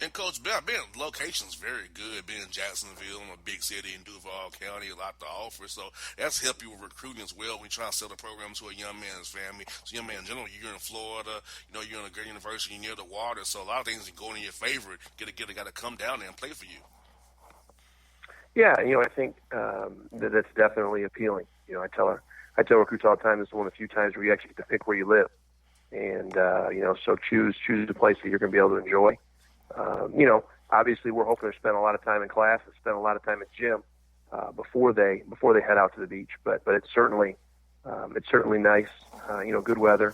And Coach, being location's very good. Being in Jacksonville, in a big city in Duval County, a lot to offer. So that's helped you with recruiting as well when you try to sell the program to a young man's family. So young man in general, you're in Florida, you're in a great university, you're near the water. So a lot of things are going in your favor. Got to come down there and play for you. Yeah, I think that's definitely appealing. I tell recruits all the time, this is one of the few times where you actually get to pick where you live. And, so choose a place that you're going to be able to enjoy. Obviously we're hoping to spend a lot of time in class and spend a lot of time at gym before they head out to the beach. But it's certainly nice. Good weather,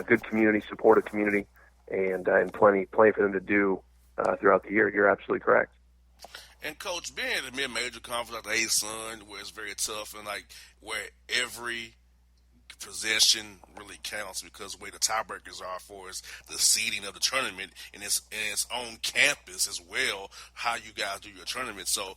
good community, supportive community, and plenty for them to do throughout the year. You're absolutely correct. And Coach, being in the mid-major conference like the A-Sun, where it's very tough and where every possession really counts because the way the tiebreakers are for is the seeding of the tournament and its own campus as well, how you guys do your tournament. So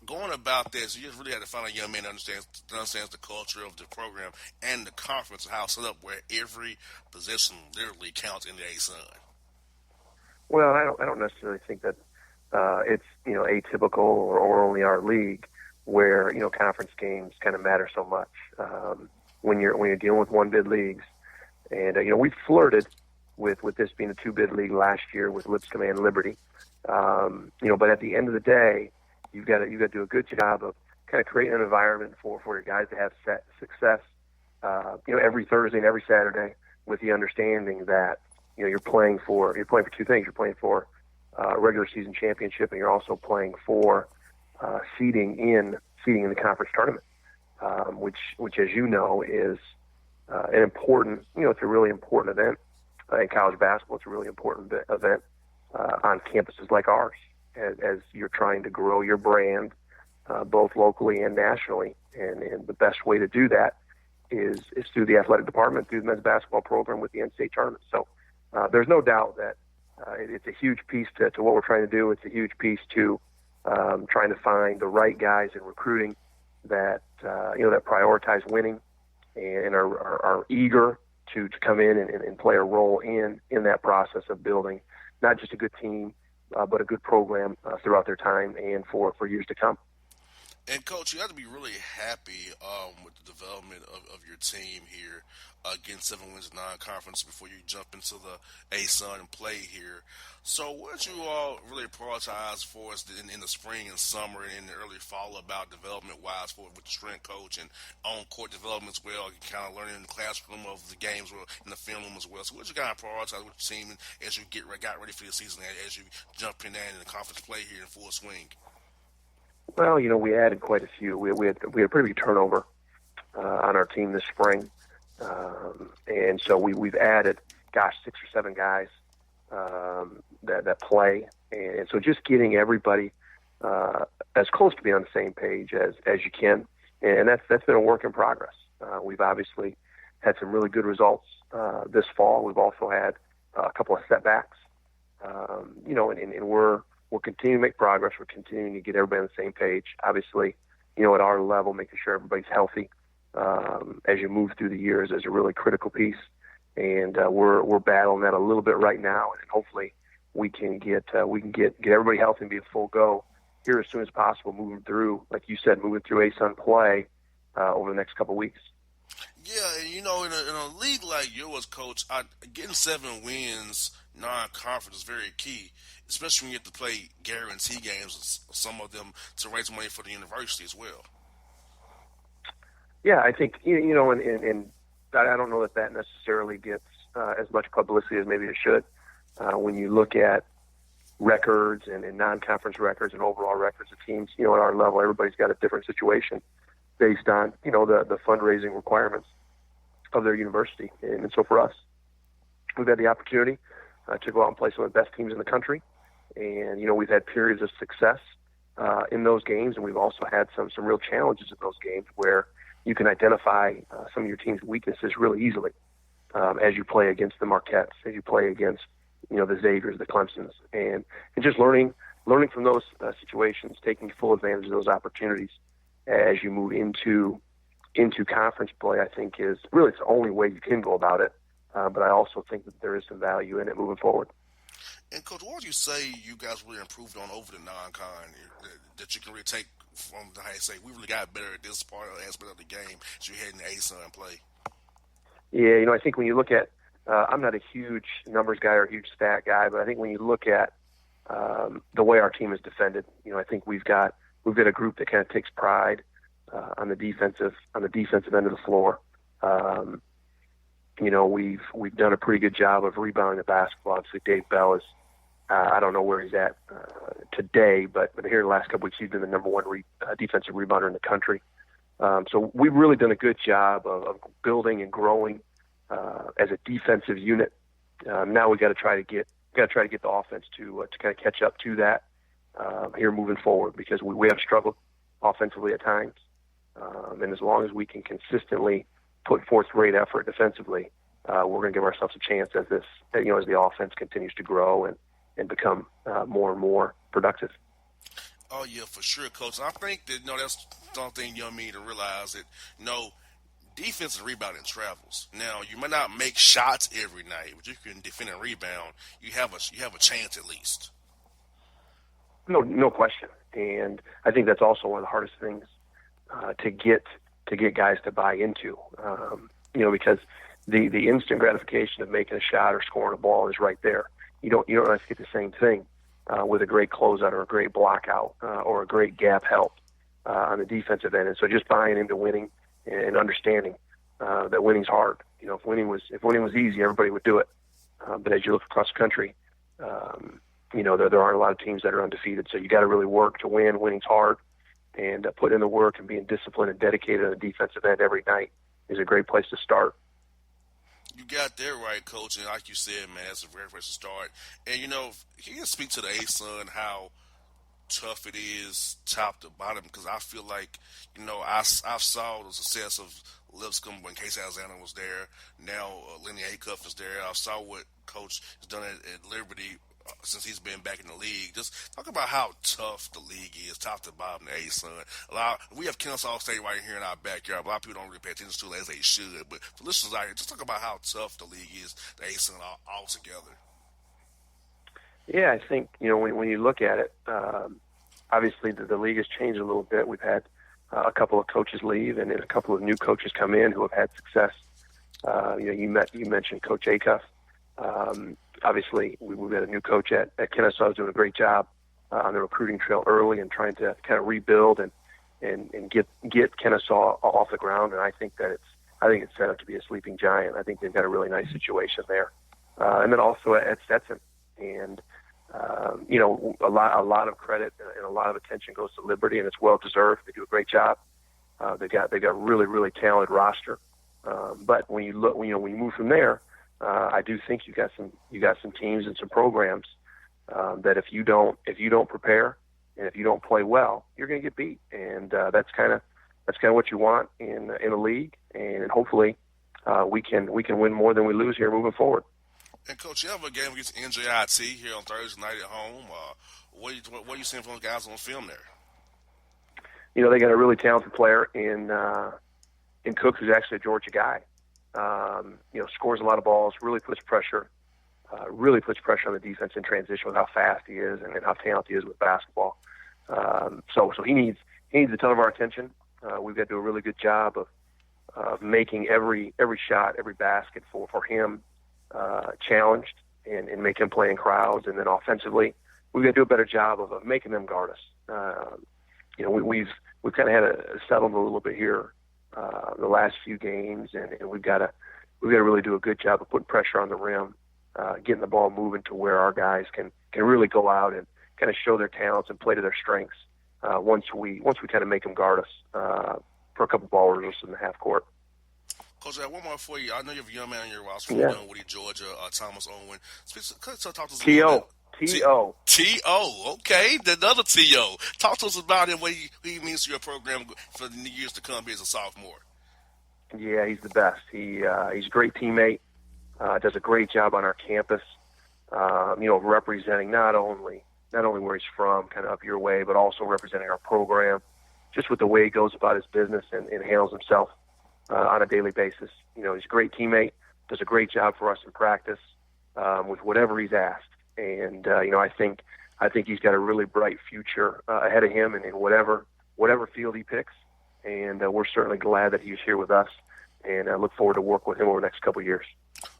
going about this, you just really have to find a young man that understands the culture of the program and the conference and how it's set up where every possession literally counts in the A-Sun. Well, I don't necessarily think that it's atypical or only our league where conference games kind of matter so much. When you're dealing with one bid leagues, and we flirted with this being a two bid league last year with Lipscomb and Liberty, but at the end of the day, you've got to do a good job of kind of creating an environment for your guys to have success, every Thursday and every Saturday, with the understanding that you're playing for two things. You're playing for a regular season championship, and you're also playing for seeding in the conference tournament. Which as you know is an important, it's a really important event in college basketball. It's a really important event on campuses like ours as you're trying to grow your brand both locally and nationally. And the best way to do that is through the athletic department, through the men's basketball program with the NCAA tournament. So there's no doubt that it's a huge piece to what we're trying to do. It's a huge piece to trying to find the right guys in recruiting that that prioritize winning and are eager to come in and play a role in that process of building not just a good team, but a good program throughout their time and for years to come. And, Coach, you have to be really happy with the development of your team here, getting 7 wins in non-conference before you jump into the A-Sun and play here. So what did you all really prioritize for us in the spring and summer and in the early fall about development-wise with the strength coach and on-court development as well, kind of learning in the classroom of the games in the film room as well? So what did you kind of prioritize with your team as you got ready for the season, as you jump in there in the conference play here in full swing? Well, we added quite a few. We had a pretty big turnover on our team this spring, and so we've added, 6 or 7 guys that play, and so just getting everybody as close to being on the same page as you can, and that's been a work in progress. We've obviously had some really good results this fall. We've also had a couple of setbacks, and we're continuing to make progress. We're continuing to get everybody on the same page. Obviously, at our level, making sure everybody's healthy as you move through the years is a really critical piece. And we're battling that a little bit right now, and hopefully we can get everybody healthy and be a full go here as soon as possible. Moving through, like you said, A-Sun play over the next couple of weeks. Yeah, in a league like yours, Coach, getting 7 wins non-conference is very key, especially when you have to play guarantee games, some of them to raise money for the university as well. Yeah, I think, and I don't know that necessarily gets as much publicity as maybe it should. When you look at records and non-conference records and overall records of teams, at our level, everybody's got a different situation based on, the fundraising requirements of their university. And so for us, we've had the opportunity to go out and play some of the best teams in the country. And, we've had periods of success in those games, and we've also had some real challenges in those games where you can identify some of your team's weaknesses really easily. as you play against the Marquettes, as you play against the Xaviers, the Clemsons, and just learning from those situations, taking full advantage of those opportunities as you move into conference play. I think is really it's the only way you can go about it. But I also think that there is some value in it moving forward. And Coach, what would you say you guys really improved on over the non-con that you can really take from how you say we really got better at this part of the aspect of the game as you head in the ASUN play? Yeah, I think when you look at, I'm not a huge numbers guy or a huge stat guy, but I think when you look at the way our team is defended, I think we've got a group that kind of takes pride on the defensive end of the floor. We've done a pretty good job of rebounding the basketball. Obviously, Dave Bell is, I don't know where he's at today, but here in the last couple weeks, he's been the number one defensive rebounder in the country. So we've really done a good job of building and growing as a defensive unit. Now we got to try to get the offense to kind of catch up to that here moving forward, because we have struggled offensively at times, and as long as we can consistently put forth great effort defensively, we're going to give ourselves a chance as the offense continues to grow and become more and more productive. Oh yeah, for sure, Coach. I think that that's something you need to realize that defensive rebounding travels. Now you might not make shots every night, but you can defend and rebound. You have a chance at least. No question, and I think that's also one of the hardest things to get guys to buy into. Because the instant gratification of making a shot or scoring a ball is right there. You don't have to get the same thing with a great closeout or a great block out or a great gap help on the defensive end. And so just buying into winning and understanding that winning's hard. If winning was easy, everybody would do it. But as you look across the country, there aren't a lot of teams that are undefeated. So you got to really work to win. Winning's hard, and put in the work and being disciplined and dedicated on the defensive end every night is a great place to start. You got that right, Coach, and like you said, man, that's a great place to start. And, can you speak to the ASUN, how tough it is top to bottom? Because I feel like, I saw the success of Lipscomb when Casey Alexander was there. Now Lenny Acuff is there. I saw what Coach has done at Liberty since he's been back in the league. Just talk about how tough the league is, top to bottom, the ASUN. We have Kennesaw State right here in our backyard. A lot of people don't really pay attention to it as they should. But for listeners out here, just talk about how tough the league is, the ASUN altogether. Yeah, I think, when you look at it, obviously the league has changed a little bit. We've had a couple of coaches leave and then a couple of new coaches come in who have had success. You mentioned Coach Acuff. Obviously, we've got a new coach at Kennesaw who's doing a great job on the recruiting trail early and trying to kind of rebuild and get Kennesaw off the ground. And I think it's set up to be a sleeping giant. I think they've got a really nice situation there. And then also at Stetson, and a lot of credit and a lot of attention goes to Liberty, and it's well deserved. They do a great job. They got really, really talented roster. But when you move from there, I do think you got some teams and some programs that if you don't prepare and if you don't play well, you're going to get beat, and that's kind of what you want in a league, and hopefully we can win more than we lose here moving forward. And Coach, you have a game against NJIT here on Thursday night at home. What are you seeing from those guys on film there? They got a really talented player in Cook, who's actually a Georgia guy. Scores a lot of balls, really puts pressure on the defense in transition with how fast he is and how talented he is with basketball. So he needs a ton of our attention. We've got to do a really good job of making every shot, every basket for him challenged and make him play in crowds. And then offensively, we've got to do a better job of making them guard us. We've kind of had a settled a little bit here the last few games, and we've got to really do a good job of putting pressure on the rim, getting the ball moving to where our guys can really go out and kind of show their talents and play to their strengths once we kind of make them guard us for a couple ball reversals in the half court. Coach, I have one more for you. I know you have a young man on your roster from Dunwoody, Georgia, Thomas Owen. Talk to us T.O. T.O. Okay, another T.O. Talk to us about him, what he means to your program for the years to come here as a sophomore. Yeah, he's the best. He's a great teammate. does a great job on our campus, representing not only where he's from, kind of up your way, but also representing our program, just with the way he goes about his business and handles himself on a daily basis. He's a great teammate, does a great job for us in practice with whatever he's asked. And, I think he's got a really bright future ahead of him in whatever field he picks. And we're certainly glad that he's here with us, and I look forward to work with him over the next couple of years.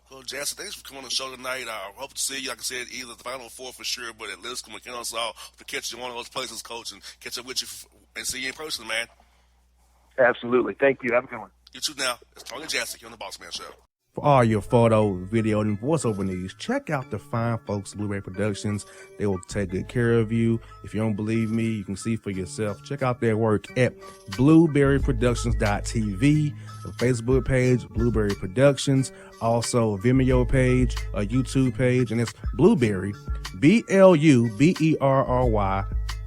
Well, Jackson, thanks for coming on the show tonight. I hope to see you, like I said, either the Final Four for sure, but at least come us all to catch you in one of those places, Coach, and catch up with you and see you in person, man. Absolutely. Thank you. Have a good one. You too now. It's Tony Jackson here on the Bossman Show. For all your photo, video, and voiceover needs, check out the fine folks at Blueberry Productions. They will take good care of you. If you don't believe me, you can see for yourself. Check out their work at blueberryproductions.tv, the Facebook page, Blueberry Productions, also a Vimeo page, a YouTube page, and it's Blueberry, BLUBERRY,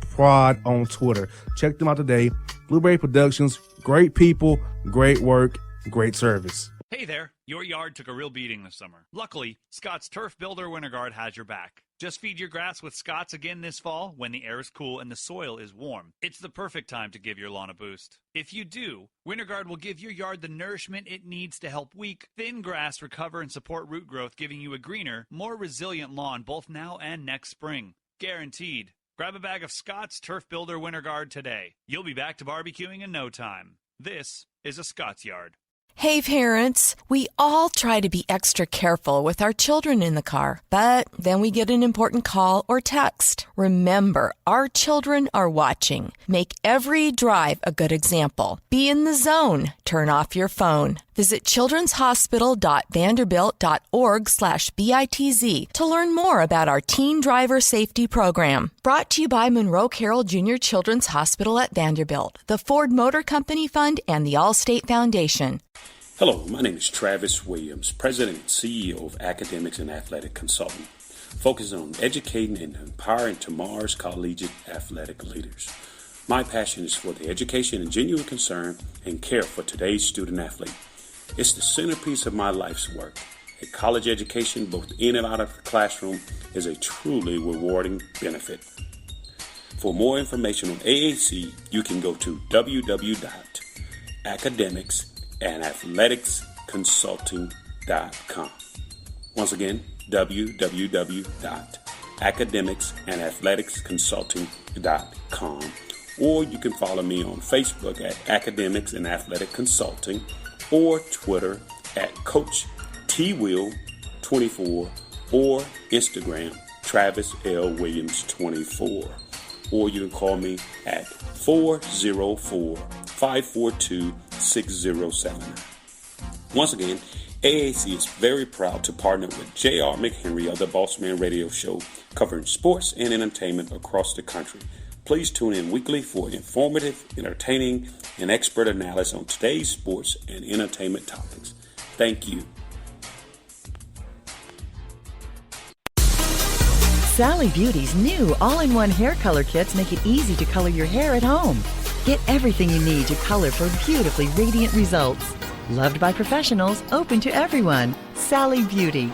Prod on Twitter. Check them out today. Blueberry Productions, great people, great work, great service. Hey there, your yard took a real beating this summer. Luckily, Scott's Turf Builder Winter Guard has your back. Just feed your grass with Scott's again this fall when the air is cool and the soil is warm. It's the perfect time to give your lawn a boost. If you do, Winter Guard will give your yard the nourishment it needs to help weak, thin grass recover and support root growth, giving you a greener, more resilient lawn both now and next spring. Guaranteed. Grab a bag of Scott's Turf Builder Winter Guard today. You'll be back to barbecuing in no time. This is a Scott's Yard. Hey parents, we all try to be extra careful with our children in the car, but then we get an important call or text. Remember, our children are watching. Make every drive a good example. Be in the zone. Turn off your phone. Visit childrenshospital.vanderbilt.org/BITZ to learn more about our Teen Driver Safety Program. Brought to you by Monroe Carroll Jr. Children's Hospital at Vanderbilt, the Ford Motor Company Fund, and the Allstate Foundation. Hello, my name is Travis Williams, President and CEO of Academics and Athletic Consulting, focusing on educating and empowering tomorrow's collegiate athletic leaders. My passion is for the education and genuine concern and care for today's student athlete. It's the centerpiece of my life's work. A college education, both in and out of the classroom, is a truly rewarding benefit. For more information on AAC, you can go to www.academicsandathleticsconsulting.com. Once again, www.academicsandathleticsconsulting.com. Or you can follow me on Facebook at Academics and Athletic Consulting, or Twitter at Coach TWill24, or Instagram Travis L. Williams 24. Or you can call me at 404-542-6079. Once again, AAC is very proud to partner with J.R. McHenry of the Bossman Radio Show, covering sports and entertainment across the country. Please tune in weekly for informative, entertaining, and expert analysis on today's sports and entertainment topics. Thank you. Sally Beauty's new all-in-one hair color kits make it easy to color your hair at home. Get everything you need to color for beautifully radiant results. Loved by professionals, open to everyone. Sally Beauty.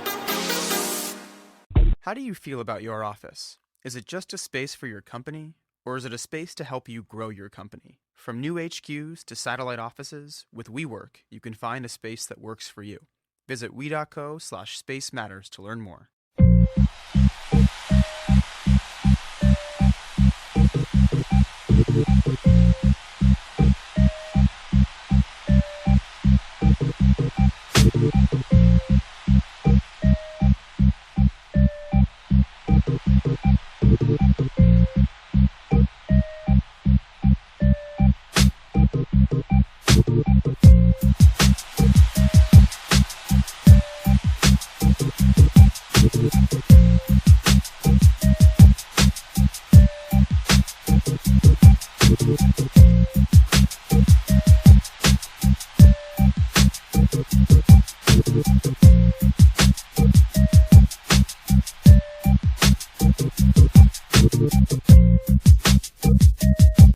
How do you feel about your office? Is it just a space for your company? Or is it a space to help you grow your company? From new HQs to satellite offices, with WeWork, you can find a space that works for you. Visit we.co/space matters to learn more.